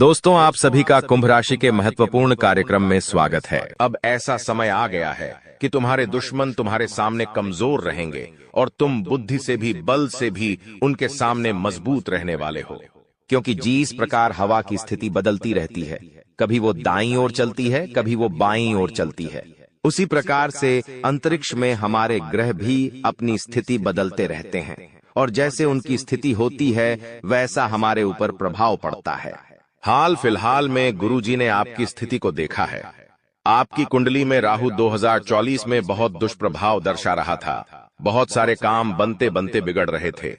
दोस्तों, आप सभी का कुंभ राशि के महत्वपूर्ण कार्यक्रम में स्वागत है। अब ऐसा समय आ गया है कि तुम्हारे दुश्मन तुम्हारे सामने कमजोर रहेंगे और तुम बुद्धि से भी, बल से भी उनके सामने मजबूत रहने वाले हो। क्योंकि जिस प्रकार हवा की स्थिति बदलती रहती है, कभी वो दाईं ओर चलती है, कभी वो बाईं ओर चलती है, उसी प्रकार से अंतरिक्ष में हमारे ग्रह भी अपनी स्थिति बदलते रहते हैं और जैसे उनकी स्थिति होती है वैसा हमारे ऊपर प्रभाव पड़ता है। हाल फिलहाल में गुरुजी ने आपकी स्थिति को देखा है। आपकी कुंडली में राहु 2024 में बहुत दुष्प्रभाव दर्शा रहा था। बहुत सारे काम बनते बनते बिगड़ रहे थे।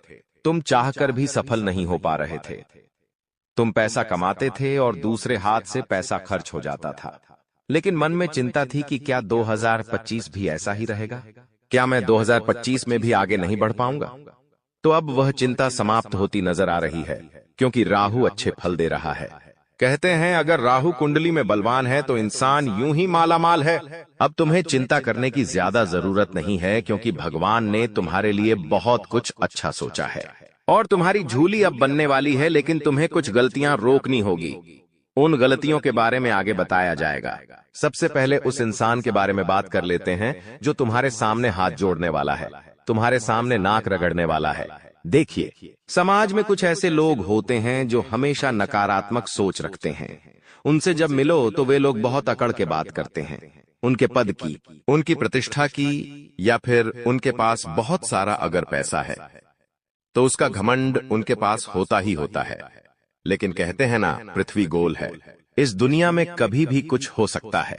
तुम चाहकर भी सफल नहीं हो पा रहे थे। तुम पैसा कमाते थे और दूसरे हाथ से पैसा खर्च हो जाता था, लेकिन मन में चिंता थी कि क्या 2025 भी ऐसा ही रहेगा? क्या मैं 2025 में भी आगे नहीं बढ़ पाऊंगा? तो अब वह चिंता समाप्त होती नजर आ रही है, क्योंकि राहु अच्छे फल दे रहा है। कहते हैं अगर राहु कुंडली में बलवान है तो इंसान यूं ही मालामाल है। अब तुम्हें चिंता करने की ज्यादा जरूरत नहीं है, क्योंकि भगवान ने तुम्हारे लिए बहुत कुछ अच्छा सोचा है और तुम्हारी झूली अब बनने वाली है। लेकिन तुम्हें कुछ गलतियां रोकनी होगी। उन गलतियों के बारे में आगे बताया जाएगा। सबसे पहले उस इंसान के बारे में बात कर लेते हैं जो तुम्हारे सामने हाथ जोड़ने वाला है, तुम्हारे सामने नाक रगड़ने वाला है। देखिए, समाज में कुछ ऐसे लोग होते हैं जो हमेशा नकारात्मक सोच रखते हैं। उनसे जब मिलो तो वे लोग बहुत अकड़ के बात करते हैं, उनके पद की, उनकी प्रतिष्ठा की, या फिर उनके पास बहुत सारा अगर पैसा है तो उसका घमंड उनके पास होता ही होता है। लेकिन कहते हैं ना, पृथ्वी गोल है। इस दुनिया में कभी भी कुछ हो सकता है।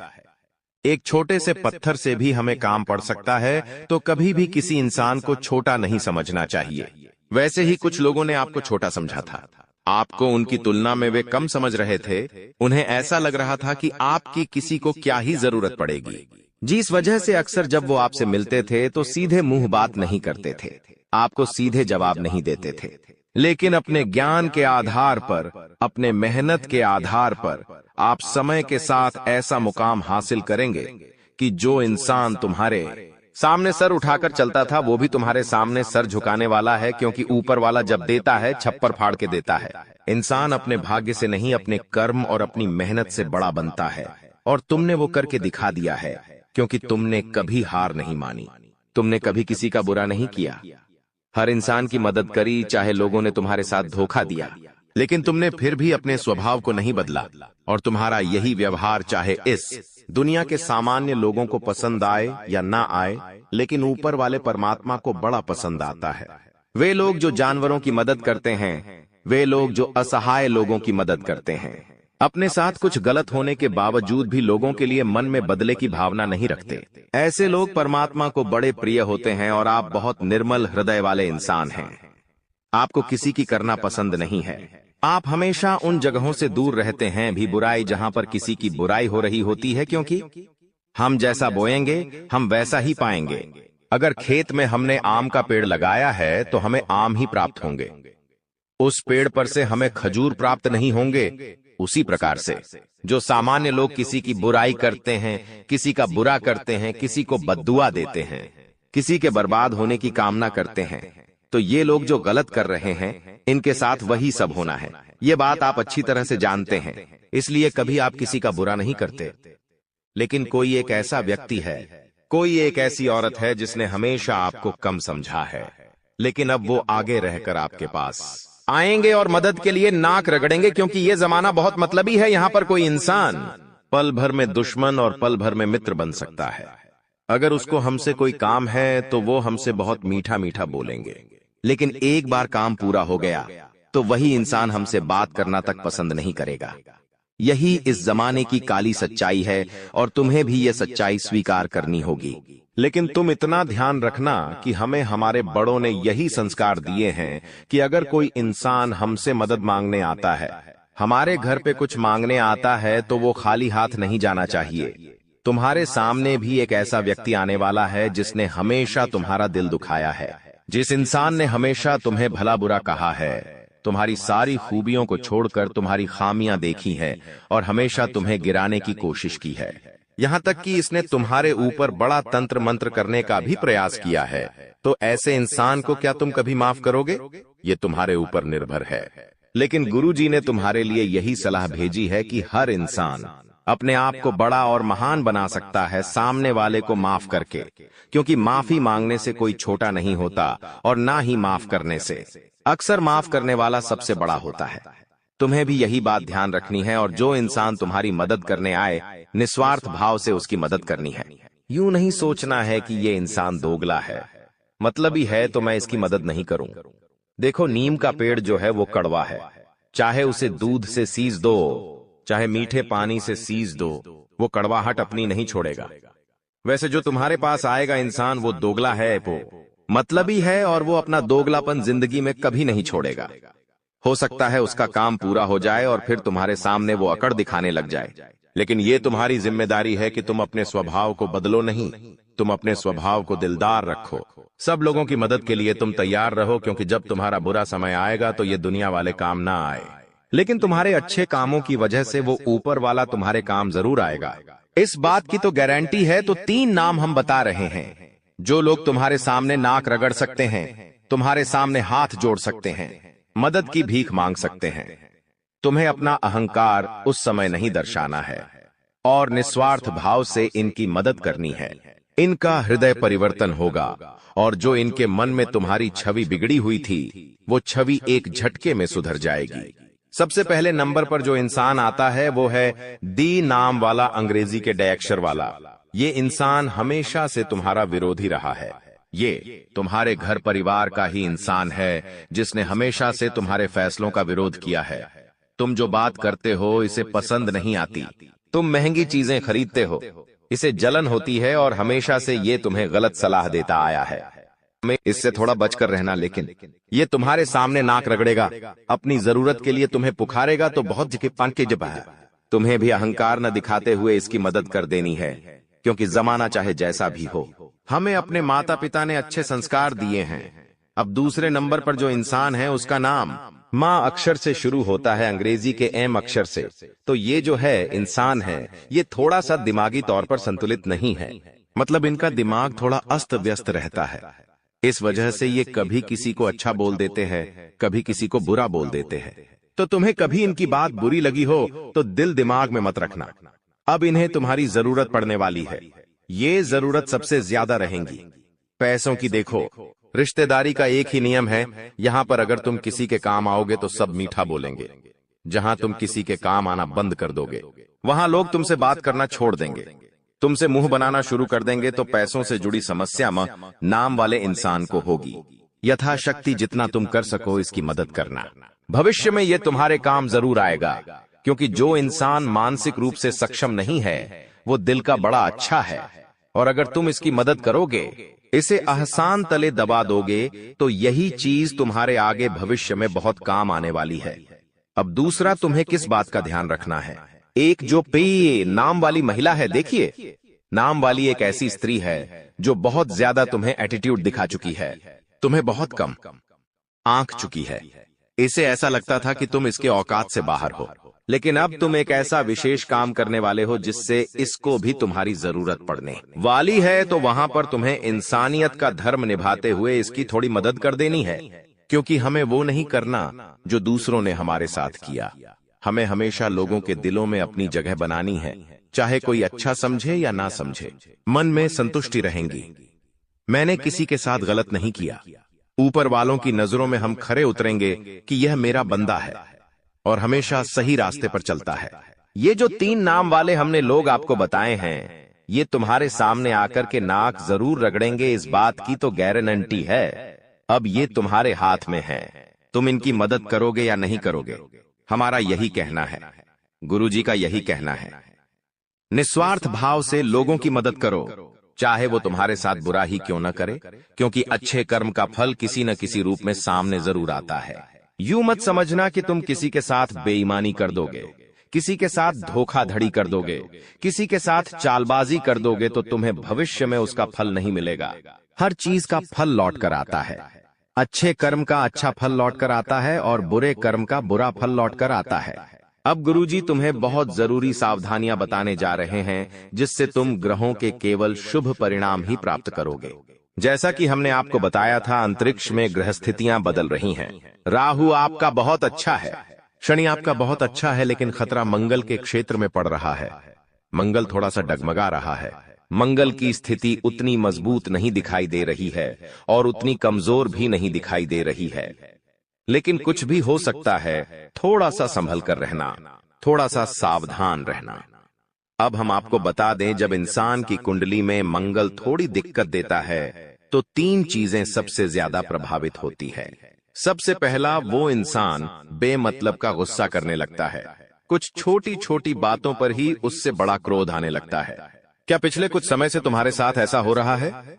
एक छोटे से पत्थर से भी हमें काम पड़ सकता है, तो कभी भी किसी इंसान को छोटा नहीं समझना चाहिए। वैसे ही कुछ लोगों ने आपको छोटा समझा था। आपको उनकी तुलना में वे कम समझ रहे थे। उन्हें ऐसा लग रहा था कि आपकी किसी को क्या ही जरूरत पड़ेगी, जिस वजह से अक्सर जब वो आपसे मिलते थे तो सीधे मुंह बात नहीं करते थे, आपको सीधे जवाब नहीं देते थे। लेकिन अपने ज्ञान के आधार पर, अपने मेहनत के आधार पर आप समय के साथ ऐसा मुकाम हासिल करेंगे कि जो इंसान तुम्हारे सामने सर उठाकर चलता था वो भी तुम्हारे सामने सर झुकाने वाला है, क्योंकि ऊपर वाला जब देता है छप्पर फाड़ के देता है। इंसान अपने भाग्य से नहीं, अपने कर्म और अपनी मेहनत से बड़ा बनता है, और तुमने वो करके दिखा दिया है, क्योंकि तुमने कभी हार नहीं मानी, तुमने कभी किसी का बुरा नहीं किया, हर इंसान की मदद करी, चाहे लोगों ने तुम्हारे साथ धोखा दिया, लेकिन तुमने फिर भी अपने स्वभाव को नहीं बदला। और तुम्हारा यही व्यवहार चाहे इस दुनिया के सामान्य लोगों को पसंद आए या ना आए, लेकिन ऊपर वाले परमात्मा को बड़ा पसंद आता है। वे लोग जो जानवरों की मदद करते हैं, वे लोग जो असहाय लोगों की मदद करते हैं, अपने साथ कुछ गलत होने के बावजूद भी लोगों के लिए मन में बदले की भावना नहीं रखते, ऐसे लोग परमात्मा को बड़े प्रिय होते हैं। और आप बहुत निर्मल हृदय वाले इंसान हैं। आपको किसी की करना पसंद नहीं है। आप हमेशा उन जगहों से दूर रहते हैं भी बुराई जहां पर किसी की बुराई हो रही होती है, क्योंकि हम जैसा बोएंगे हम वैसा ही पाएंगे। अगर खेत में हमने आम का पेड़ लगाया है तो हमें आम ही प्राप्त होंगे। उस पेड़ पर से हमें खजूर प्राप्त नहीं होंगे। उसी प्रकार से जो सामान्य लोग किसी की बुराई करते हैं, किसी का बुरा करते हैं, किसी को बद्दुआ देते हैं, किसी के बर्बाद होने की कामना करते हैं, तो ये लोग जो गलत कर रहे हैं, इनके साथ वही सब होना है। ये बात आप अच्छी तरह से जानते हैं, इसलिए कभी आप किसी का बुरा नहीं करते। लेकिन कोई एक ऐसा व्यक्ति है, कोई एक ऐसी औरत है जिसने हमेशा आपको कम समझा है, लेकिन अब वो आगे रहकर आपके पास आएंगे और मदद के लिए नाक रगड़ेंगे, क्योंकि ये जमाना बहुत मतलबी है। यहाँ पर कोई इंसान पल भर में दुश्मन और पल भर में मित्र बन सकता है। अगर उसको हमसे कोई काम है तो वो हमसे बहुत मीठा मीठा बोलेंगे, लेकिन एक बार काम पूरा हो गया तो वही इंसान हमसे बात करना तक पसंद नहीं करेगा। यही इस जमाने की काली सच्चाई है और तुम्हें भी यह सच्चाई स्वीकार करनी होगी। लेकिन तुम इतना ध्यान रखना कि हमें हमारे बड़ों ने यही संस्कार दिए हैं कि अगर कोई इंसान हमसे मदद मांगने आता है, हमारे घर पे कुछ मांगने आता है, तो वो खाली हाथ नहीं जाना चाहिए। तुम्हारे सामने भी एक ऐसा व्यक्ति आने वाला है जिसने हमेशा तुम्हारा दिल दुखाया है, जिस इंसान ने हमेशा तुम्हें भला बुरा कहा है, तुम्हारी सारी खूबियों को छोड़कर तुम्हारी खामियां देखी हैं और हमेशा तुम्हें गिराने की कोशिश की है। यहाँ तक कि इसने तुम्हारे ऊपर बड़ा तंत्र मंत्र करने का भी प्रयास किया है। तो ऐसे इंसान को क्या तुम कभी माफ करोगे? ये तुम्हारे ऊपर निर्भर है। लेकिन गुरुजी ने तुम्हारे लिए यही सलाह भेजी है कि हर इंसान अपने आप को बड़ा और महान बना सकता है सामने वाले को माफ करके, क्योंकि माफी मांगने से कोई छोटा नहीं होता और ना ही माफ करने से। अक्सर माफ करने वाला सबसे बड़ा होता है। तुम्हें भी यही बात ध्यान रखनी है और जो इंसान तुम्हारी मदद करने आए, निस्वार्थ भाव से उसकी मदद करनी है। यूं नहीं सोचना है कि ये इंसान दोगला है, मतलबी है तो मैं इसकी मदद नहीं करूं। देखो, नीम का पेड़ जो है वो कड़वा है, चाहे उसे दूध से सींच दो, चाहे मीठे पानी से सींच दो, वो कड़वाहट अपनी नहीं छोड़ेगा। वैसे जो तुम्हारे पास आएगा इंसान, वो दोगला है, वो मतलबी है और वो अपना दोगलापन जिंदगी में कभी नहीं छोड़ेगा। हो सकता है उसका काम पूरा हो जाए और फिर तुम्हारे सामने वो अकड़ दिखाने लग जाए, लेकिन ये तुम्हारी जिम्मेदारी है कि तुम अपने स्वभाव को बदलो नहीं, तुम अपने स्वभाव को दिलदार रखो। सब लोगों की मदद के लिए तुम तैयार रहो, क्योंकि जब तुम्हारा बुरा समय आएगा तो ये दुनिया वाले काम ना आए, लेकिन तुम्हारे अच्छे कामों की वजह से वो ऊपर वाला तुम्हारे काम जरूर आएगा। इस बात की तो गारंटी है। तो 3 नाम हम बता रहे हैं जो लोग तुम्हारे सामने नाक रगड़ सकते हैं, तुम्हारे सामने हाथ जोड़ सकते हैं, मदद की भीख मांग सकते हैं। तुम्हें अपना अहंकार उस समय नहीं दर्शाना है और निस्वार्थ भाव से इनकी मदद करनी है। इनका हृदय परिवर्तन होगा और जो इनके मन में तुम्हारी छवि बिगड़ी हुई थी, वो छवि एक झटके में सुधर जाएगी। सबसे पहले नंबर पर जो इंसान आता है वो है डी नाम वाला, अंग्रेजी के डी अक्षर वाला। ये इंसान हमेशा से तुम्हारा विरोधी रहा है। ये तुम्हारे घर परिवार का ही इंसान है जिसने हमेशा से तुम्हारे फैसलों का विरोध किया है। तुम जो बात करते हो इसे पसंद नहीं आती, तुम महंगी चीजें खरीदते हो, इसे जलन होती है और हमेशा से ये तुम्हें गलत सलाह देता आया है। हमें इससे थोड़ा बचकर रहना, लेकिन ये तुम्हारे सामने नाक रगड़ेगा, अपनी जरूरत के लिए तुम्हें पुकारेगा तो बहुत जगह पान के जब है। तुम्हें भी अहंकार न दिखाते हुए इसकी मदद कर देनी है, क्योंकि जमाना चाहे जैसा भी हो, हमें अपने माता पिता ने अच्छे संस्कार दिए हैं। अब दूसरे नंबर पर जो इंसान है उसका नाम माँ अक्षर से शुरू होता है, अंग्रेजी के एम अक्षर से। तो ये जो है इंसान है, ये थोड़ा सा दिमागी तौर पर संतुलित नहीं है, मतलब इनका दिमाग थोड़ा अस्त व्यस्त रहता है। इस वजह से ये कभी किसी को अच्छा बोल देते हैं, कभी किसी को बुरा बोल देते हैं। तो तुम्हें कभी इनकी बात बुरी लगी हो तो दिल दिमाग में मत रखना। अब इन्हें तुम्हारी जरूरत पड़ने वाली है, ये जरूरत सबसे ज्यादा रहेंगी। पैसों की देखो, रिश्तेदारी का एक ही नियम है, यहाँ पर अगर तुम किसी के काम आओगे तो सब मीठा बोलेंगे। जहाँ तुम किसी के काम आना बंद कर दोगे, वहां लोग तुमसे बात करना छोड़ देंगे, तुमसे मुंह बनाना शुरू कर देंगे। तो पैसों से जुड़ी समस्या नाम वाले इंसान को होगी। यथाशक्ति जितना तुम कर सको इसकी मदद करना। भविष्य में ये तुम्हारे काम जरूर आएगा, क्योंकि जो इंसान मानसिक रूप से सक्षम नहीं है वो दिल का बड़ा अच्छा है, और अगर तुम इसकी मदद करोगे, इसे आसान तले दबा दोगे, तो यही चीज तुम्हारे आगे भविष्य में बहुत काम आने वाली है। अब दूसरा तुम्हें किस बात का ध्यान रखना है, एक जो पे नाम वाली महिला है, देखिए नाम वाली एक ऐसी स्त्री है जो बहुत ज्यादा तुम्हें एटीट्यूड दिखा चुकी है, तुम्हें बहुत कम आंक चुकी है। इसे ऐसा लगता था कि तुम इसके औकात से बाहर हो, लेकिन अब तुम एक ऐसा विशेष काम करने वाले हो जिससे इसको भी तुम्हारी जरूरत पड़ने वाली है। तो वहां पर तुम्हें इंसानियत का धर्म निभाते हुए इसकी थोड़ी मदद कर देनी है, क्योंकि हमें वो नहीं करना जो दूसरों ने हमारे साथ किया। हमें हमेशा लोगों के दिलों में अपनी जगह बनानी है, चाहे कोई अच्छा समझे या ना समझे, मन में संतुष्टि रहेंगी। मैंने किसी के साथ गलत नहीं किया, ऊपर वालों की नजरों में हम खरे उतरेंगे कि यह मेरा बंदा है और हमेशा सही रास्ते पर चलता है। ये जो 3 नाम वाले हमने लोग आपको बताए हैं, ये तुम्हारे सामने आकर के नाक जरूर रगड़ेंगे, इस बात की तो गारंटी है। अब ये तुम्हारे हाथ में है, तुम इनकी मदद करोगे या नहीं करोगे। हमारा यही कहना है, गुरुजी का यही कहना है, निस्वार्थ भाव से लोगों की मदद करो, चाहे वो तुम्हारे साथ बुरा ही क्यों न करे, क्योंकि अच्छे कर्म का फल किसी न किसी रूप में सामने जरूर आता है। यूं मत समझना कि तुम किसी के साथ बेईमानी कर दोगे, किसी के साथ धोखाधड़ी कर दोगे, किसी के साथ चालबाजी कर दोगे तो तुम्हें भविष्य में उसका फल नहीं मिलेगा। हर चीज का फल लौट कर आता है। अच्छे कर्म का अच्छा फल लौट कर आता है और बुरे कर्म का बुरा फल लौट कर आता है। अब गुरुजी तुम्हें बहुत जरूरी सावधानियां बताने जा रहे हैं, जिससे तुम ग्रहों के केवल शुभ परिणाम ही प्राप्त करोगे। जैसा कि हमने आपको बताया था, अंतरिक्ष में ग्रह स्थितियां बदल रही हैं। राहु आपका बहुत अच्छा है, शनि आपका बहुत अच्छा है, लेकिन खतरा मंगल के क्षेत्र में पड़ रहा है। मंगल थोड़ा सा डगमगा रहा है। मंगल की स्थिति उतनी मजबूत नहीं दिखाई दे रही है और उतनी कमजोर भी नहीं दिखाई दे रही है, लेकिन कुछ भी हो सकता है। थोड़ा सा संभल कर रहना, थोड़ा सा सावधान रहना। अब हम आपको बता दें, जब इंसान की कुंडली में मंगल थोड़ी दिक्कत देता है तो 3 चीजें सबसे ज्यादा प्रभावित होती है। सबसे पहला, वो इंसान बेमतलब का गुस्सा करने लगता है। कुछ छोटी छोटी बातों पर ही उससे बड़ा क्रोध आने लगता है। क्या पिछले कुछ समय से तुम्हारे साथ ऐसा हो रहा है?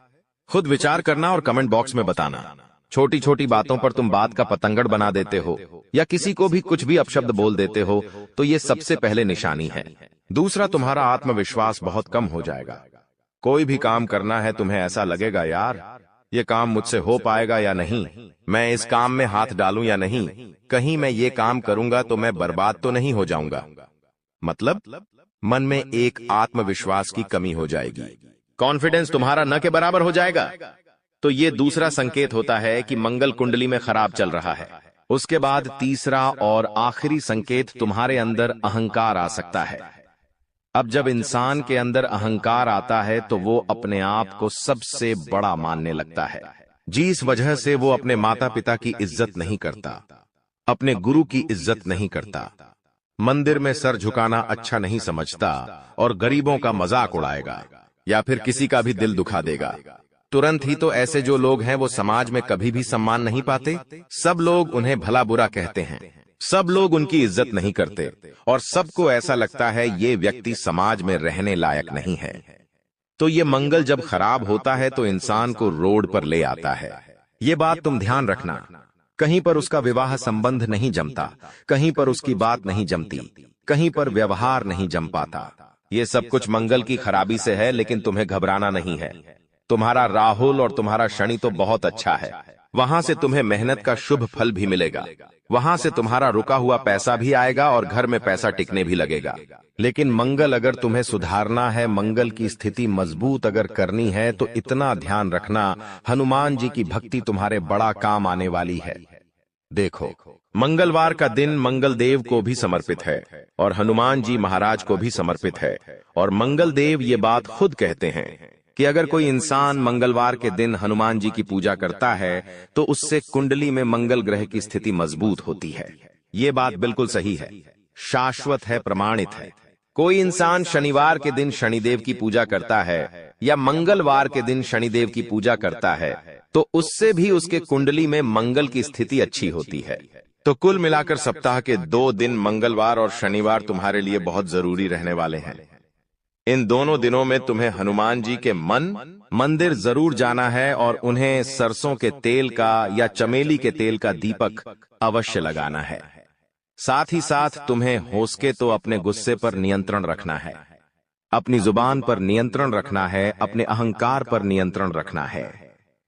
खुद विचार करना और कमेंट बॉक्स में बताना। छोटी छोटी बातों पर तुम बात का पतंगड़ बना देते हो या किसी को भी कुछ भी अपशब्द बोल देते हो, तो ये सबसे पहले निशानी है। दूसरा, तुम्हारा आत्मविश्वास बहुत कम हो जाएगा। कोई भी काम करना है, तुम्हें ऐसा लगेगा, यार ये काम मुझसे हो पाएगा या नहीं, मैं इस काम में हाथ डालूं या नहीं, कहीं मैं ये काम करूंगा तो मैं बर्बाद तो नहीं हो जाऊंगा। मतलब मन में एक आत्मविश्वास की कमी हो जाएगी। कॉन्फिडेंस तुम्हारा न के बराबर हो जाएगा। तो ये दूसरा संकेत होता है कि मंगल कुंडली में खराब चल रहा है। उसके बाद तीसरा और आखिरी संकेत, तुम्हारे अंदर अहंकार आ सकता है। अब जब इंसान के अंदर अहंकार आता है तो वो अपने आप को सबसे बड़ा मानने लगता है, जिस वजह से वो अपने माता पिता की इज्जत नहीं करता, अपने गुरु की इज्जत नहीं करता, मंदिर में सर झुकाना अच्छा नहीं समझता और गरीबों का मजाक उड़ाएगा या फिर किसी का भी दिल दुखा देगा। तुरंत ही तो ऐसे जो लोग हैं वो समाज में कभी भी सम्मान नहीं पाते। सब लोग उन्हें भला बुरा कहते हैं, सब लोग उनकी इज्जत नहीं करते और सबको ऐसा लगता है ये व्यक्ति समाज में रहने लायक नहीं है। तो ये मंगल जब खराब होता है तो इंसान को रोड पर ले आता है। ये बात तुम ध्यान रखना। कहीं पर उसका विवाह संबंध नहीं जमता, कहीं पर उसकी बात नहीं जमती, कहीं पर व्यवहार नहीं जम पाता। ये सब कुछ मंगल की खराबी से है, लेकिन तुम्हें घबराना नहीं है। तुम्हारा राहुल और तुम्हारा शनि तो बहुत अच्छा है। वहां से तुम्हें मेहनत का शुभ फल भी मिलेगा, वहां से तुम्हारा रुका हुआ पैसा भी आएगा और घर में पैसा टिकने भी लगेगा। लेकिन मंगल अगर तुम्हें सुधारना है, मंगल की स्थिति मजबूत अगर करनी है, तो इतना ध्यान रखना, हनुमान जी की भक्ति तुम्हारे बड़ा काम आने वाली है। देखो, मंगलवार का दिन मंगल देव को भी समर्पित है और हनुमान जी महाराज को भी समर्पित है। और मंगल देव ये बात खुद कहते हैं कि अगर कोई इंसान मंगलवार के दिन हनुमान जी की पूजा करता है तो उससे कुंडली में मंगल ग्रह की स्थिति मजबूत होती है। ये बात बिल्कुल सही है, शाश्वत है, प्रमाणित है। कोई इंसान शनिवार के दिन शनिदेव की पूजा करता है या मंगलवार के दिन शनिदेव की पूजा करता है तो उससे भी उसके कुंडली में मंगल की स्थिति अच्छी होती है। तो कुल मिलाकर सप्ताह के 2 दिन मंगलवार और शनिवार तुम्हारे लिए बहुत जरूरी रहने वाले हैं। इन दोनों दिनों में तुम्हें हनुमान जी के मंदिर जरूर जाना है और उन्हें सरसों के तेल का या चमेली के तेल का दीपक अवश्य लगाना है। साथ ही साथ तुम्हें हो सके तो अपने गुस्से पर नियंत्रण रखना है, अपनी जुबान पर नियंत्रण रखना है, अपने अहंकार पर नियंत्रण रखना है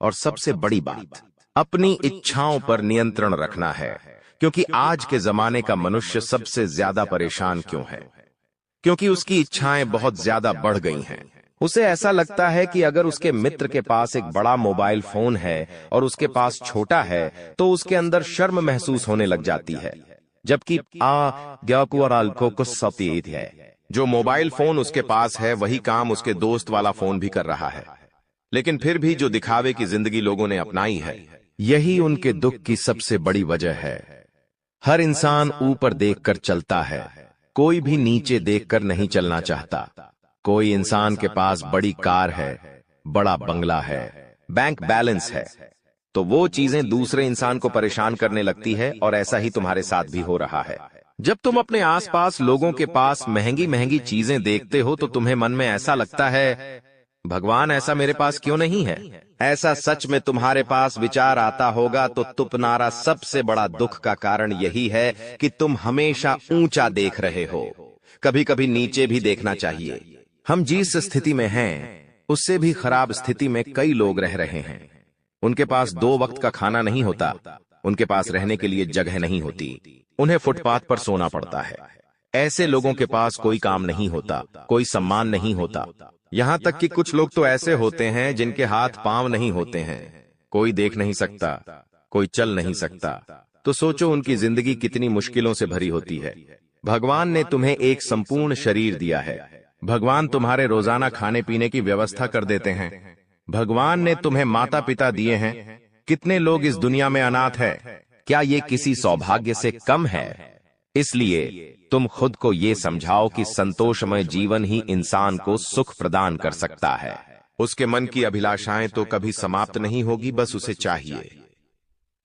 और सबसे बड़ी बात, अपनी इच्छाओं पर नियंत्रण रखना है। क्योंकि आज के जमाने का मनुष्य सबसे ज्यादा परेशान क्यों है? क्योंकि उसकी इच्छाएं बहुत ज्यादा बढ़ गई हैं। उसे ऐसा लगता है कि अगर उसके मित्र के पास एक बड़ा मोबाइल फोन है और उसके पास छोटा है तो उसके अंदर शर्म महसूस होने लग जाती है, जबकि है जो मोबाइल फोन उसके पास है वही काम उसके दोस्त वाला फोन भी कर रहा है। लेकिन फिर भी जो दिखावे की जिंदगी लोगों ने अपनाई है, यही उनके दुख की सबसे बड़ी वजह है। हर इंसान ऊपर देखकर चलता है, कोई भी नीचे देखकर नहीं चलना चाहता। कोई इंसान के पास बड़ी कार है, बड़ा बंगला है, बैंक बैलेंस है, तो वो चीजें दूसरे इंसान को परेशान करने लगती है और ऐसा ही तुम्हारे साथ भी हो रहा है। जब तुम अपने आसपास लोगों के पास महंगी महंगी चीजें देखते हो तो तुम्हें मन में ऐसा लगता है, भगवान ऐसा मेरे पास क्यों नहीं है? ऐसा सच में तुम्हारे पास विचार आता होगा तो तुम्हारा सबसे बड़ा दुख का कारण यही है कि तुम हमेशा ऊंचा देख रहे हो। कभी कभी नीचे भी देखना चाहिए। हम जिस स्थिति में हैं उससे भी खराब स्थिति में कई लोग रह रहे हैं। उनके पास 2 वक्त का खाना नहीं होता, उनके पास रहने के लिए जगह नहीं होती, उन्हें फुटपाथ पर सोना पड़ता है। ऐसे लोगों के पास कोई काम नहीं होता, कोई सम्मान नहीं होता। यहाँ तक कि कुछ लोग तो ऐसे होते हैं जिनके हाथ पांव नहीं होते हैं, कोई देख नहीं सकता, कोई चल नहीं सकता। तो सोचो उनकी जिंदगी कितनी मुश्किलों से भरी होती है। भगवान ने तुम्हें एक संपूर्ण शरीर दिया है। भगवान तुम्हारे रोजाना खाने पीने की व्यवस्था कर देते हैं। भगवान ने तुम्हें माता पिता दिए हैं। कितने लोग इस दुनिया में अनाथ है? क्या ये किसी सौभाग्य से कम है? इसलिए तुम खुद को ये समझाओ कि संतोषमय जीवन ही इंसान को सुख प्रदान कर सकता है। उसके मन की अभिलाषाएं तो कभी समाप्त नहीं होगी, बस उसे चाहिए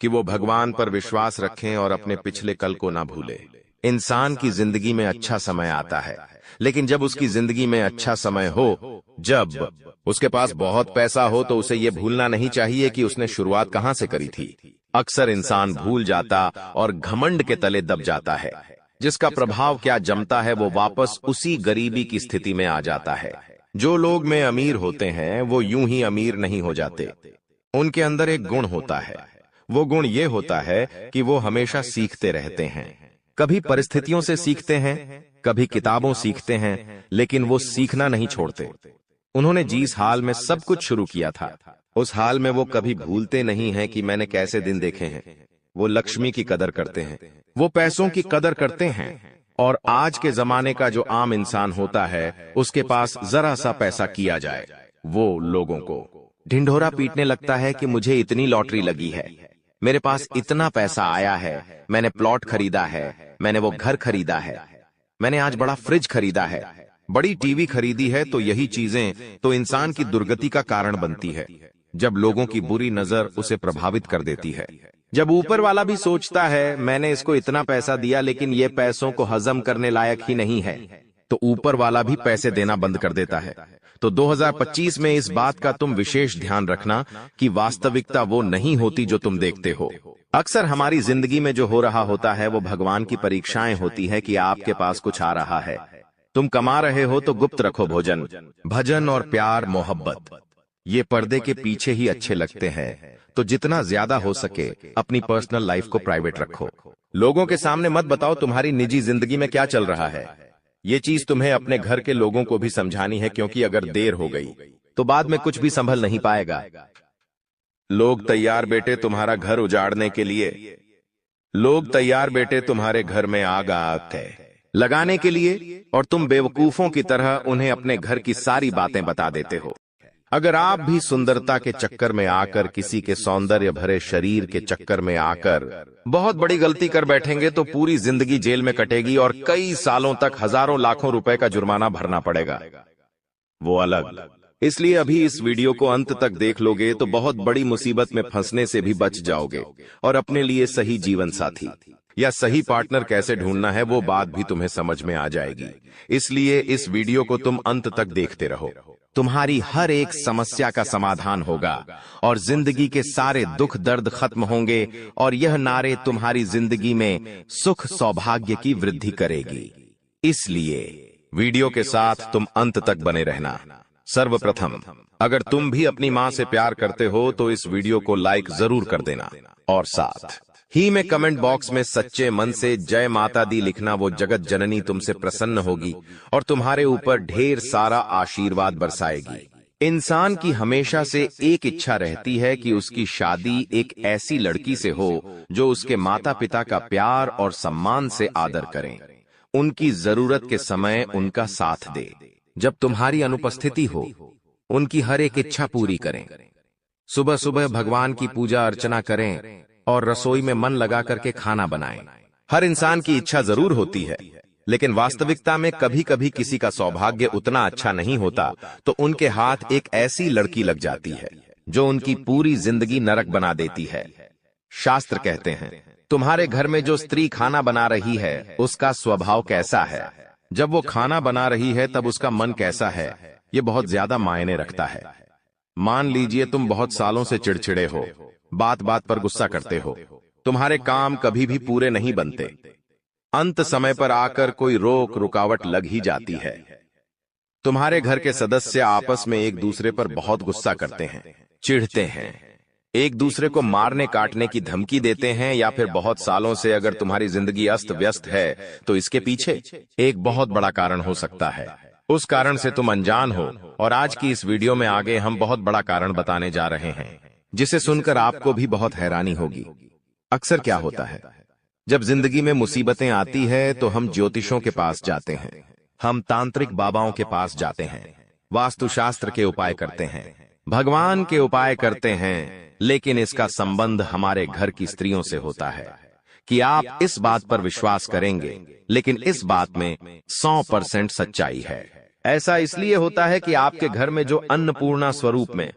कि वो भगवान पर विश्वास रखें और अपने पिछले कल को ना भूले। इंसान की जिंदगी में अच्छा समय आता है, लेकिन जब उसकी जिंदगी में अच्छा समय हो, जब उसके पास बहुत पैसा हो, तो उसे ये भूलना नहीं चाहिए कि उसने शुरुआत कहां से करी थी। अक्सर इंसान भूल जाता और घमंड के तले दब जाता है, जिसका प्रभाव क्या जमता है, वो वापस उसी गरीबी की स्थिति में आ जाता है। जो लोग में अमीर होते हैं वो यूं ही अमीर नहीं हो जाते। उनके अंदर एक गुण होता है। वो गुण ये होता है कि वो हमेशा सीखते रहते हैं। कभी परिस्थितियों से सीखते हैं, कभी किताबों सीखते हैं, लेकिन वो सीखना नहीं छोड़ते। उन्होंने जिस हाल में सब कुछ शुरू किया था, उस हाल में वो कभी भूलते नहीं हैं कि मैंने कैसे दिन देखे हैं। वो लक्ष्मी की कदर करते हैं, वो पैसों की कदर करते हैं। और आज के जमाने का जो आम इंसान होता है, उसके पास जरा सा पैसा किया जाए, वो लोगों को ढिंढोरा पीटने लगता है कि मुझे इतनी लॉटरी लगी है, मेरे पास इतना पैसा आया है, मैंने प्लॉट खरीदा है, मैंने वो घर खरीदा है, मैंने आज बड़ा फ्रिज खरीदा है, बड़ी टीवी खरीदी है। तो यही चीजें तो इंसान की दुर्गति का कारण बनती है, जब लोगों की बुरी नजर उसे प्रभावित कर देती है। जब ऊपर वाला भी सोचता है मैंने इसको इतना पैसा दिया लेकिन ये पैसों को हजम करने लायक ही नहीं है, तो ऊपर वाला भी पैसे देना बंद कर देता है। तो 2025 में इस बात का तुम विशेष ध्यान रखना कि वास्तविकता वो नहीं होती जो तुम देखते हो। अक्सर हमारी जिंदगी में जो हो रहा होता है वो भगवान की परीक्षाएं होती है कि आपके पास कुछ आ रहा है। तुम कमा रहे हो तो गुप्त रखो भोजन, भजन और प्यार मोहब्बत, ये पर्दे के पीछे ही अच्छे लगते हैं। तो जितना ज्यादा हो सके अपनी पर्सनल लाइफ को प्राइवेट रखो। लोगों के सामने मत बताओ तुम्हारी निजी जिंदगी में क्या चल रहा है। ये चीज तुम्हें अपने घर के लोगों को भी समझानी है, क्योंकि अगर देर हो गई तो बाद में कुछ भी संभल नहीं पाएगा। लोग तैयार बेटे तुम्हारा घर उजाड़ने के लिए, लोग तैयार बेटे तुम्हारे घर में आग लगाने के लिए, और तुम बेवकूफों की तरह उन्हें अपने घर की सारी बातें बता देते हो। अगर आप भी सुंदरता के चक्कर में आकर, किसी के सौंदर्य भरे शरीर के चक्कर में आकर बहुत बड़ी गलती कर बैठेंगे तो पूरी जिंदगी जेल में कटेगी और कई सालों तक हजारों लाखों रुपए का जुर्माना भरना पड़ेगा, वो अलग। इसलिए अभी इस वीडियो को अंत तक देख लोगे तो बहुत बड़ी मुसीबत में फंसने से भी बच जाओगे, और अपने लिए सही जीवन साथी या सही पार्टनर कैसे ढूंढना है वो बात भी तुम्हें समझ में आ जाएगी। इसलिए इस वीडियो को तुम अंत तक देखते रहो। तुम्हारी हर एक समस्या का समाधान होगा और जिंदगी के सारे दुख दर्द खत्म होंगे, और यह नारे तुम्हारी जिंदगी में सुख सौभाग्य की वृद्धि करेगी। इसलिए वीडियो के साथ तुम अंत तक बने रहना। सर्वप्रथम, अगर तुम भी अपनी मां से प्यार करते हो तो इस वीडियो को लाइक जरूर कर देना, और साथ ही में कमेंट बॉक्स में सच्चे मन से जय माता दी लिखना। वो जगत जननी तुमसे प्रसन्न होगी और तुम्हारे ऊपर ढेर सारा आशीर्वाद बरसाएगी। इंसान की हमेशा से एक इच्छा रहती है कि उसकी शादी एक ऐसी लड़की से हो जो उसके माता पिता का प्यार और सम्मान से आदर करें, उनकी जरूरत के समय उनका साथ दे, जब तुम्हारी अनुपस्थिति हो उनकी हर एक इच्छा पूरी करें। सुबह सुबह भगवान की पूजा अर्चना करें और रसोई में मन लगा करके खाना बनाएं। हर इंसान की इच्छा जरूर होती है, लेकिन वास्तविकता में कभी कभी किसी का सौभाग्य उतना अच्छा नहीं होता, तो उनके हाथ एक ऐसी लड़की लग जाती है जो उनकी पूरी जिंदगी नरक बना देती है। शास्त्र कहते हैं, तुम्हारे घर में जो स्त्री खाना बना रही है उसका स्वभाव कैसा है, जब वो खाना बना रही है तब उसका मन कैसा है, ये बहुत ज्यादा मायने रखता है। मान लीजिए तुम बहुत सालों से चिड़चिड़े हो, बात बात पर गुस्सा करते हो, तुम्हारे काम कभी भी पूरे नहीं बनते, अंत समय पर आकर कोई रोक रुकावट लग ही जाती है। तुम्हारे घर के सदस्य आपस में एक दूसरे पर बहुत गुस्सा करते हैं, चिढ़ते हैं, एक दूसरे को मारने काटने की धमकी देते हैं, या फिर बहुत सालों से अगर तुम्हारी जिंदगी अस्त व्यस्त है तो इसके पीछे एक बहुत बड़ा कारण हो सकता है। उस कारण से तुम अनजान हो, और आज की इस वीडियो में आगे हम बहुत बड़ा कारण बताने जा रहे हैं, जिसे सुनकर आपको भी बहुत हैरानी होगी। अक्सर क्या होता है, जब जिंदगी में मुसीबतें आती है तो हम ज्योतिषों के पास जाते हैं, हम तांत्रिक बाबाओं के पास जाते हैं, वास्तुशास्त्र के उपाय करते हैं, भगवान के उपाय करते हैं, लेकिन इसका संबंध हमारे घर की स्त्रियों से होता है कि आप इस बात पर विश्वास करेंगे, लेकिन इस बात में 100% सच्चाई है। ऐसा इसलिए होता है कि आपके घर में जो अन्नपूर्णा स्वरूप में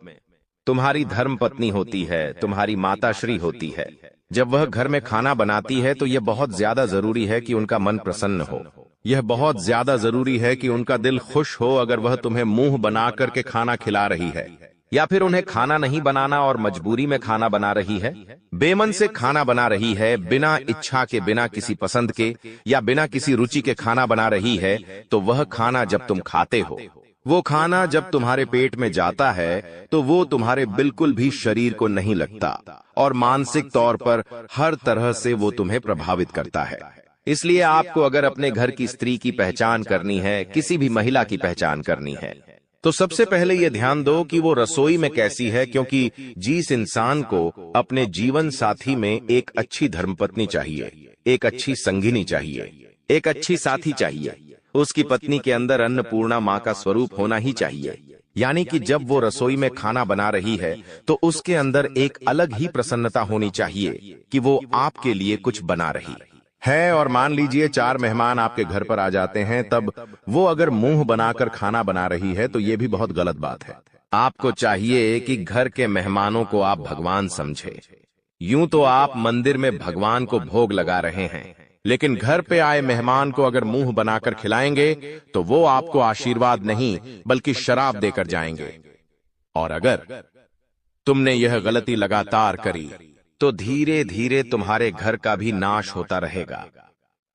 तुम्हारी धर्म पत्नी होती है, तुम्हारी माता श्री होती है, जब वह घर में खाना बनाती है तो यह बहुत ज्यादा जरूरी है कि उनका मन प्रसन्न हो। यह बहुत ज्यादा जरूरी है कि उनका दिल खुश हो अगर वह तुम्हें मुंह बना करके खाना खिला रही है, या फिर उन्हें खाना नहीं बनाना और मजबूरी में खाना बना रही है, बेमन से खाना बना रही है, बिना इच्छा के, बिना किसी पसंद के या बिना किसी रुचि के खाना बना रही है, तो वह खाना जब तुम खाते हो, वो खाना जब तुम्हारे पेट में जाता है तो वो तुम्हारे बिल्कुल भी शरीर को नहीं लगता, और मानसिक तौर पर हर तरह से वो तुम्हें प्रभावित करता है। इसलिए आपको अगर अपने घर की स्त्री की पहचान करनी है, किसी भी महिला की पहचान करनी है, तो सबसे पहले ये ध्यान दो कि वो रसोई में कैसी है, क्योंकि जिस इंसान को अपने जीवन साथी में एक अच्छी धर्मपत्नी चाहिए, एक अच्छी संगिनी चाहिए, एक अच्छी साथी चाहिए, उसकी पत्नी के अंदर अन्नपूर्णा मां का स्वरूप होना ही चाहिए। यानी कि जब वो रसोई में खाना बना रही है तो उसके अंदर एक अलग ही प्रसन्नता होनी चाहिए कि वो आपके लिए कुछ बना रही है। और मान लीजिए 4 मेहमान आपके घर पर आ जाते हैं, तब वो अगर मुंह बनाकर खाना बना रही है तो ये भी बहुत गलत बात है। आपको चाहिए कि घर के मेहमानों को आप भगवान समझे। यूं तो आप मंदिर में भगवान को भोग लगा रहे हैं, लेकिन घर पे आए मेहमान को अगर मुंह बनाकर खिलाएंगे तो वो आपको आशीर्वाद नहीं बल्कि शराब देकर जाएंगे। और अगर तुमने यह गलती लगातार करी तो धीरे धीरे तुम्हारे घर का भी नाश होता रहेगा।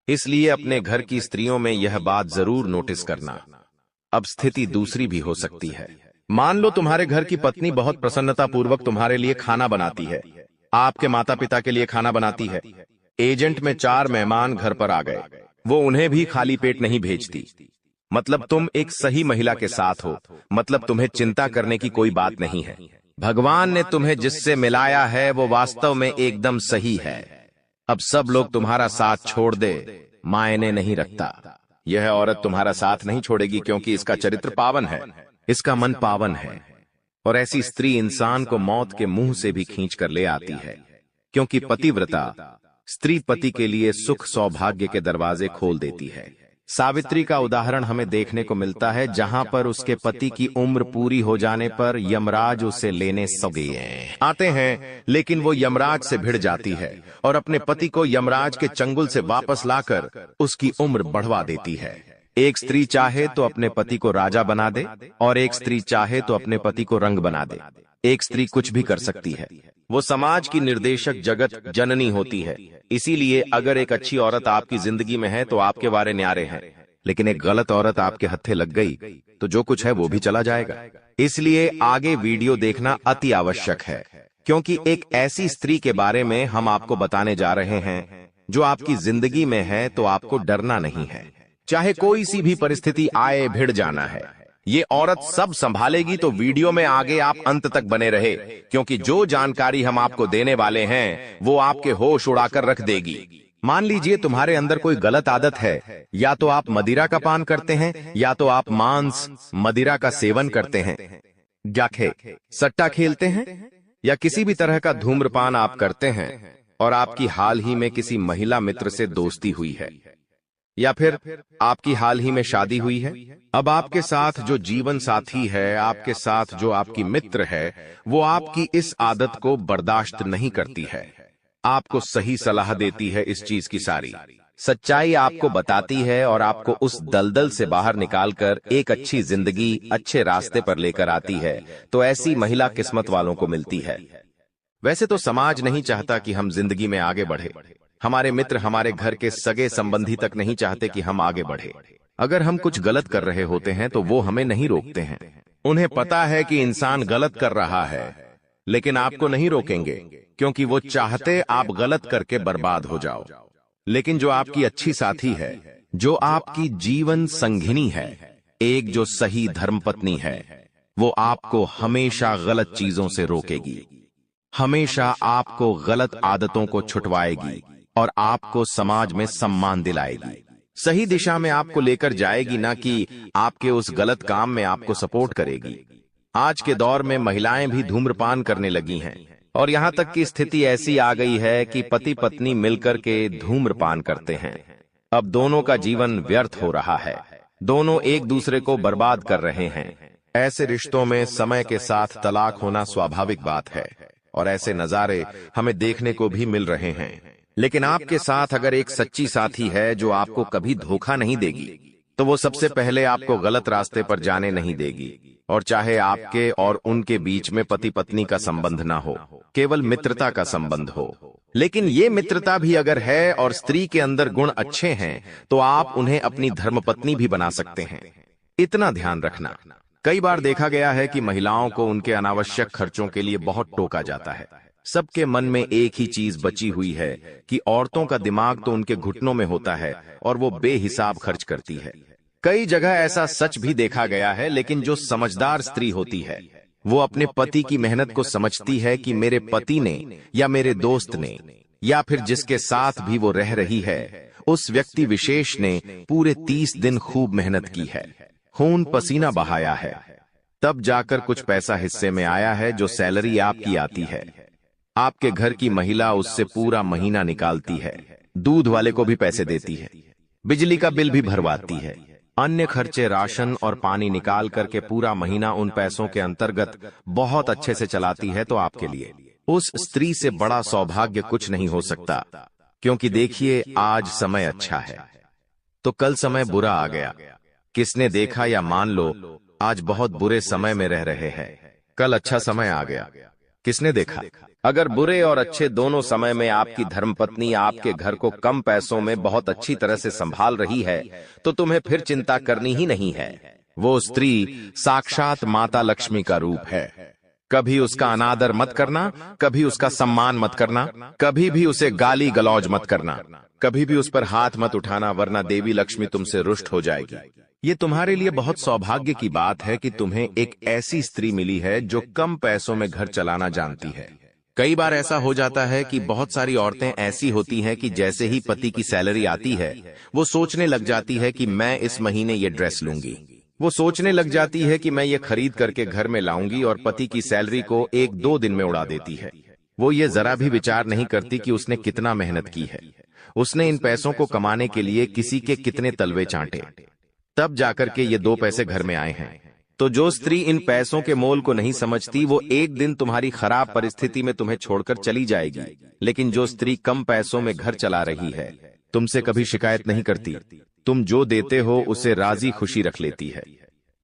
इसलिए अपने घर की स्त्रियों में यह बात जरूर नोटिस करना। अब स्थिति दूसरी भी हो सकती है। मान लो तुम्हारे घर की पत्नी बहुत प्रसन्नता पूर्वक तुम्हारे लिए खाना बनाती है, आपके माता पिता के लिए खाना बनाती है। एजेंट में 4 मेहमान घर पर आ गए, वो उन्हें भी खाली पेट नहीं भेजती। मतलब तुम एक सही महिला के साथ हो, मतलब तुम्हें चिंता करने की कोई बात नहीं है। भगवान ने तुम्हें जिससे मिलाया है वो वास्तव में एकदम सही है। अब सब लोग तुम्हारा साथ छोड़ दे, मायने नहीं रखता। यह औरत तुम्हारा साथ नहीं छोड़ेगी, क्योंकि इसका चरित्र पावन है, इसका मन पावन है। और ऐसी स्त्री इंसान को मौत के मुंह से भी खींच कर ले आती है, क्योंकि पतिव्रता स्त्री पति के लिए सुख सौभाग्य के दरवाजे खोल देती है। सावित्री का उदाहरण हमें देखने को मिलता है, जहां पर उसके पति की उम्र पूरी हो जाने पर यमराज उसे लेने सगे आते हैं, लेकिन वो यमराज से भिड़ जाती है और अपने पति को यमराज के चंगुल से वापस लाकर उसकी उम्र बढ़वा देती है। एक स्त्री चाहे तो अपने पति को राजा बना दे, और एक स्त्री चाहे तो अपने पति को रंग बना दे। एक स्त्री कुछ भी कर सकती है, वो समाज की निर्देशक जगत जननी होती है। इसीलिए अगर एक अच्छी औरत आपकी जिंदगी में है तो आपके वारे न्यारे हैं, लेकिन एक गलत औरत आपके हत्थे लग गई तो जो कुछ है वो भी चला जाएगा। इसलिए आगे वीडियो देखना अति आवश्यक है, क्योंकि एक ऐसी स्त्री के बारे में हम आपको बताने जा रहे हैं जो आपकी जिंदगी में है, तो आपको डरना नहीं है। चाहे कोई सी भी परिस्थिति आए, भिड़ जाना है। ये औरत सब संभालेगी, तो वीडियो में आगे आप अंत तक बने रहे, क्योंकि जो जानकारी हम आपको देने वाले हैं वो आपके होश उड़ाकर रख देगी। मान लीजिए तुम्हारे अंदर कोई गलत आदत है, या तो आप मदिरा का पान करते हैं, या तो आप मांस मदिरा का सेवन करते हैं, जाखे सट्टा खेलते हैं, या किसी भी तरह का धूम्रपान आप करते हैं, और आपकी हाल ही में किसी महिला मित्र से दोस्ती हुई है, या फिर आपकी हाल ही में शादी हुई है। अब आपके साथ जो जीवन साथी है, आपके साथ जो आपकी मित्र है, वो आपकी इस आदत को बर्दाश्त नहीं करती है, आपको सही सलाह देती है, इस चीज की सारी सच्चाई आपको बताती है और आपको उस दलदल से बाहर निकालकर एक अच्छी जिंदगी, अच्छे रास्ते पर लेकर आती है। तो ऐसी महिला किस्मत वालों को मिलती है। वैसे तो समाज नहीं चाहता कि हम जिंदगी में आगे बढ़े, हमारे मित्र, हमारे घर के सगे संबंधी तक नहीं चाहते कि हम आगे बढ़े। अगर हम कुछ गलत कर रहे होते हैं तो वो हमें नहीं रोकते हैं। उन्हें पता है कि इंसान गलत कर रहा है, लेकिन आपको नहीं रोकेंगे, क्योंकि वो चाहते आप गलत करके बर्बाद हो जाओ। लेकिन जो आपकी अच्छी साथी है, जो आपकी जीवन संगिनी है, एक जो सही धर्मपत्नी है, वो आपको हमेशा गलत चीजों से रोकेगी, हमेशा आपको गलत आदतों को छुटवाएगी और आपको समाज में सम्मान दिलाएगी। सही दिशा में आपको लेकर जाएगी, ना कि आपके उस गलत काम में आपको सपोर्ट करेगी। आज के दौर में महिलाएं भी धूम्रपान करने लगी हैं और यहाँ तक की स्थिति ऐसी आ गई है कि पति पत्नी मिलकर के धूम्रपान करते हैं। अब दोनों का जीवन व्यर्थ हो रहा है, दोनों एक दूसरे को बर्बाद कर रहे हैं। ऐसे रिश्तों में समय के साथ तलाक होना स्वाभाविक बात है और ऐसे नजारे हमें देखने को भी मिल रहे हैं। लेकिन आपके साथ अगर एक सच्ची साथी है जो आपको कभी धोखा नहीं देगी, तो वो सबसे पहले आपको गलत रास्ते पर जाने नहीं देगी। और चाहे आपके और उनके बीच में पति पत्नी का संबंध ना हो, केवल मित्रता का संबंध हो, लेकिन ये मित्रता भी अगर है और स्त्री के अंदर गुण अच्छे हैं, तो आप उन्हें अपनी धर्मपत्नी भी बना सकते हैं। इतना ध्यान रखना, कई बार देखा गया है कि महिलाओं को उनके अनावश्यक खर्चों के लिए बहुत टोका जाता है। सबके मन में एक ही चीज बची हुई है कि औरतों का दिमाग तो उनके घुटनों में होता है और वो बेहिसाब खर्च करती है। कई जगह ऐसा सच भी देखा गया है, लेकिन जो समझदार स्त्री होती है, वो अपने पति की मेहनत को समझती है कि मेरे पति ने या मेरे दोस्त ने या फिर जिसके साथ भी वो रह रही है, उस व्यक्ति विशेष ने पूरे 30 दिन खूब मेहनत की है, खून पसीना बहाया है, तब जाकर कुछ पैसा हिस्से में आया है। जो सैलरी आपकी आती है, आपके घर की महिला उससे पूरा महीना निकालती है, दूध वाले को भी पैसे देती है, बिजली का बिल भी भरवाती है, अन्य खर्चे राशन और पानी निकाल करके पूरा महीना उन पैसों के अंतर्गत बहुत अच्छे से चलाती है। तो आपके लिए उस स्त्री से बड़ा सौभाग्य कुछ नहीं हो सकता, क्योंकि देखिए आज समय अच्छा है तो कल समय बुरा आ गया। किसने देखा या मान लो आज बहुत बुरे समय में रह रहे हैं, कल अच्छा समय आ गया, किसने देखा। अगर बुरे और अच्छे दोनों समय में आपकी धर्मपत्नी आपके घर को कम पैसों में बहुत अच्छी तरह से संभाल रही है, तो तुम्हें फिर चिंता करनी ही नहीं है। वो स्त्री साक्षात माता लक्ष्मी का रूप है। कभी उसका अनादर मत करना, कभी उसका सम्मान मत करना, कभी भी उसे गाली गलौज मत करना, कभी भी उस पर हाथ मत उठाना, वरना देवी लक्ष्मी तुमसे रुष्ट हो जाएगी। ये तुम्हारे लिए बहुत सौभाग्य की बात है कि तुम्हें एक ऐसी स्त्री मिली है जो कम पैसों में घर चलाना जानती है। कई बार ऐसा हो जाता है कि बहुत सारी औरतें ऐसी होती हैं कि जैसे ही पति की सैलरी आती है, वो सोचने लग जाती है कि मैं इस महीने ये ड्रेस लूंगी, वो सोचने लग जाती है कि मैं ये खरीद करके घर में लाऊंगी, और पति की सैलरी को 1-2 दिन में उड़ा देती है। वो ये जरा भी विचार नहीं करती कि उसने कितना मेहनत की है, उसने इन पैसों को कमाने के लिए किसी के कितने तलवे चांटे, तब जाकर के ये 2 पैसे घर में आए हैं। तो जो स्त्री इन पैसों के मोल को नहीं समझती, वो एक दिन तुम्हारी खराब परिस्थिति में तुम्हें छोड़कर चली जाएगी। लेकिन जो स्त्री कम पैसों में घर चला रही है, तुमसे कभी शिकायत नहीं करती, तुम जो देते हो उसे राजी खुशी रख लेती है,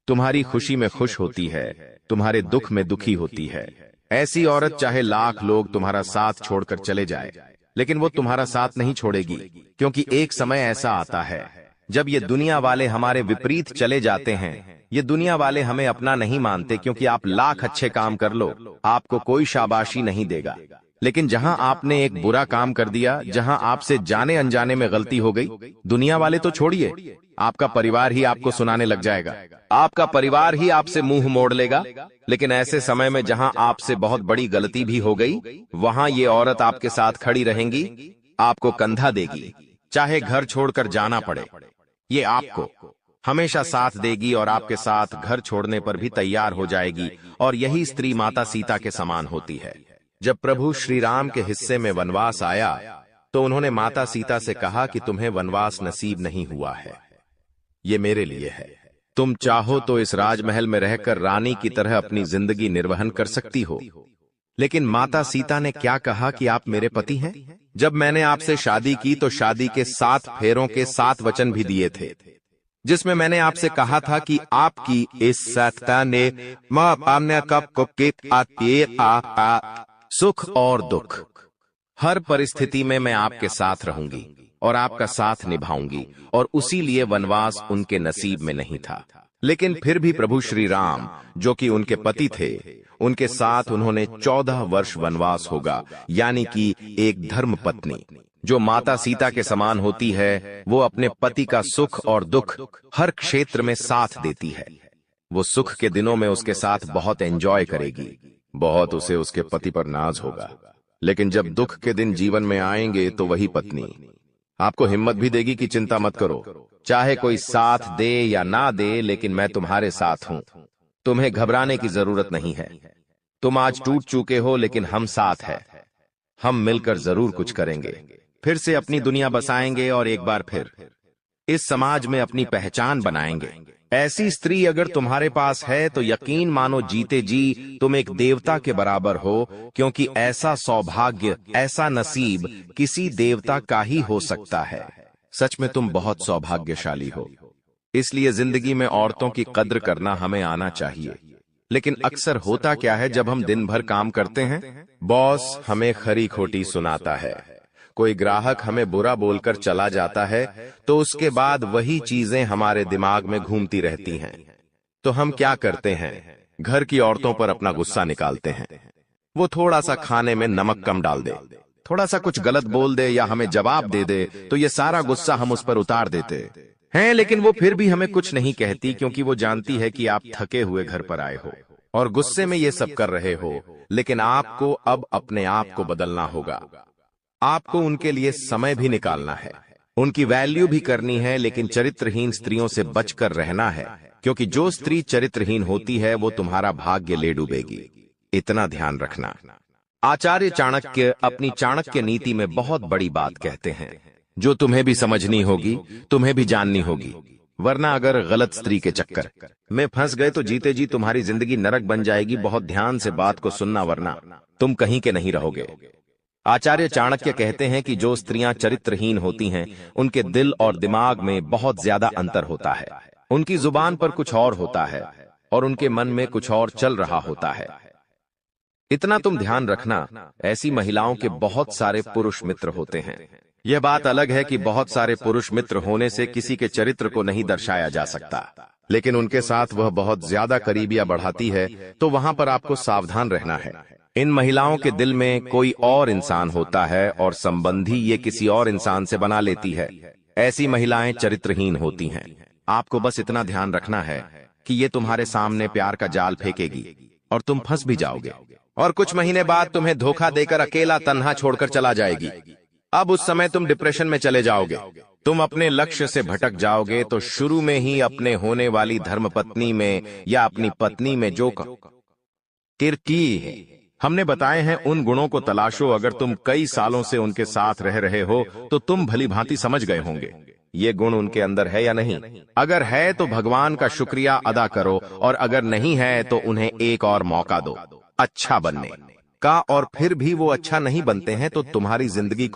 तुम्हारी खुशी में खुश होती है, तुम्हारे दुख में दुखी होती है। ऐसी औरत चाहे लाख लोग तुम्हारा साथ छोड़कर चले जाए, लेकिन वो तुम्हारा साथ नहीं छोड़ेगी, क्योंकि एक समय ऐसा आता है जब ये दुनिया वाले हमारे विपरीत चले जाते हैं। ये दुनिया वाले हमें अपना नहीं मानते, क्योंकि आप लाख अच्छे काम कर लो, आपको कोई शाबाशी नहीं देगा। लेकिन जहां आपने एक बुरा काम कर दिया, जहां आपसे जाने अनजाने में गलती हो गई, दुनिया वाले तो छोड़िए, आपका परिवार ही आपको सुनाने लग जाएगा, आपका परिवार ही आपसे मुंह मोड़ लेगा। लेकिन ऐसे समय में जहां आपसे बहुत बड़ी गलती भी हो गई, वहां ये औरत आपके साथ खड़ी रहेंगी, आपको कंधा देगी, चाहे घर छोड़कर जाना पड़े, ये आपको हमेशा साथ देगी और आपके साथ घर छोड़ने पर भी तैयार हो जाएगी। और यही स्त्री माता सीता के समान होती है। जब प्रभु श्री राम के हिस्से में वनवास आया, तो उन्होंने माता सीता से कहा कि तुम्हें वनवास नसीब नहीं हुआ है, ये मेरे लिए है। तुम चाहो तो इस राजमहल में रहकर रानी की तरह अपनी जिंदगी निर्वहन कर सकती हो। लेकिन माता सीता ने क्या कहा कि आप मेरे पति हैं। जब मैंने आपसे शादी की तो शादी के 7 फेरों के 7 वचन भी दिए थे, जिसमें मैंने आपसे कहा था कि आपकी इस सत्ता ने सुख और दुख हर परिस्थिति में मैं आपके साथ रहूंगी और आपका साथ निभाऊंगी, और उसी लिए वनवास उनके नसीब में नहीं था। लेकिन फिर भी प्रभु श्री राम, जो कि उनके पति थे, उनके साथ उन्होंने 14 वर्ष वनवास होगा, यानी कि एक धर्म पत्नी जो माता सीता के समान होती है, वो अपने पति का सुख और दुख हर क्षेत्र में साथ देती है। वो सुख के दिनों में उसके साथ बहुत एंजॉय करेगी, बहुत उसे उसके पति पर नाज होगा। लेकिन जब दुख के दिन जीवन में आएंगे तो वही पत्नी आपको हिम्मत भी देगी कि चिंता मत करो, चाहे कोई साथ दे या ना दे, लेकिन मैं तुम्हारे साथ हूं, तुम्हें घबराने की जरूरत नहीं है। तुम आज टूट चुके हो, लेकिन हम साथ हैं, हम मिलकर जरूर कुछ करेंगे, फिर से अपनी दुनिया बसाएंगे और एक बार फिर इस समाज में अपनी पहचान बनाएंगे। ऐसी स्त्री अगर तुम्हारे पास है तो यकीन मानो जीते जी तुम एक देवता के बराबर हो, क्योंकि ऐसा सौभाग्य, ऐसा नसीब किसी देवता का ही हो सकता है। सच में तुम बहुत सौभाग्यशाली हो। इसलिए जिंदगी में औरतों की कद्र करना हमें आना चाहिए। लेकिन अक्सर होता क्या है, जब हम दिन भर काम करते हैं, बॉस हमें खरी खोटी सुनाता है, कोई ग्राहक हमें बुरा बोलकर चला जाता है, तो उसके बाद वही चीजें हमारे दिमाग में घूमती रहती हैं। तो हम क्या करते हैं, घर की औरतों पर अपना गुस्सा निकालते हैं। वो थोड़ा सा खाने में नमक कम डाल दे, थोड़ा सा कुछ गलत बोल दे या हमें जवाब दे दे, तो ये सारा गुस्सा हम उस पर उतार देते हैं। लेकिन वो फिर भी हमें कुछ नहीं कहती, क्योंकि वो जानती है कि आप थके हुए घर पर आए हो और गुस्से में ये सब कर रहे हो। लेकिन आपको अब अपने आप को बदलना होगा। आपको उनके लिए समय भी निकालना है, उनकी वैल्यू भी करनी है, लेकिन चरित्रहीन स्त्रियों से बचकर रहना है, क्योंकि जो स्त्री चरित्रहीन होती है वो तुम्हारा भाग्य ले डूबेगी। इतना ध्यान रखना। आचार्य चाणक्य अपनी चाणक्य नीति में बहुत बड़ी बात कहते हैं, जो तुम्हें भी समझनी होगी, तुम्हें भी जाननी होगी। वरना अगर गलत स्त्री के चक्कर में फंस गए तो जीते जी तुम्हारी जिंदगी नरक बन जाएगी। बहुत ध्यान से बात को सुनना, वरना तुम कहीं के नहीं रहोगे। आचार्य चाणक्य कहते हैं कि जो स्त्रियां चरित्रहीन होती हैं, उनके दिल और दिमाग में बहुत ज्यादा अंतर होता है। उनकी जुबान पर कुछ और होता है और उनके मन में कुछ और चल रहा होता है। इतना तुम ध्यान रखना। ऐसी महिलाओं के बहुत सारे पुरुष मित्र होते हैं। यह बात अलग है कि बहुत सारे पुरुष मित्र होने से किसी के चरित्र को नहीं दर्शाया जा सकता, लेकिन उनके साथ वह बहुत ज्यादा करीबियां बढ़ाती है, तो वहां पर आपको सावधान रहना है। इन महिलाओं के दिल में कोई और इंसान होता है और संबंधी ये किसी और इंसान से बना लेती है। ऐसी महिलाएं चरित्रहीन होती हैं। आपको बस इतना ध्यान रखना है कि ये तुम्हारे सामने प्यार का जाल फेंकेगी और तुम फंस भी जाओगे, और कुछ महीने बाद तुम्हें धोखा देकर अकेला तन्हा छोड़कर चला जाएगी। अब उस समय तुम डिप्रेशन में चले जाओगे, तुम अपने लक्ष्य से भटक जाओगे। तो शुरू में ही अपने होने वाली धर्मपत्नी में या अपनी पत्नी में जो किरकी है हमने बताए हैं, उन गुणों को तलाशो। अगर तुम कई सालों से उनके साथ रह रहे हो तो तुम भली भांति समझ गए होंगे ये गुण उनके अंदर है या नहीं। अगर है तो भगवान का शुक्रिया अदा करो, और अगर नहीं है तो उन्हें एक और मौका दो अच्छा बनने का। और फिर भी वो अच्छा नहीं बनते हैं तो तुम्हारी जिंदगी को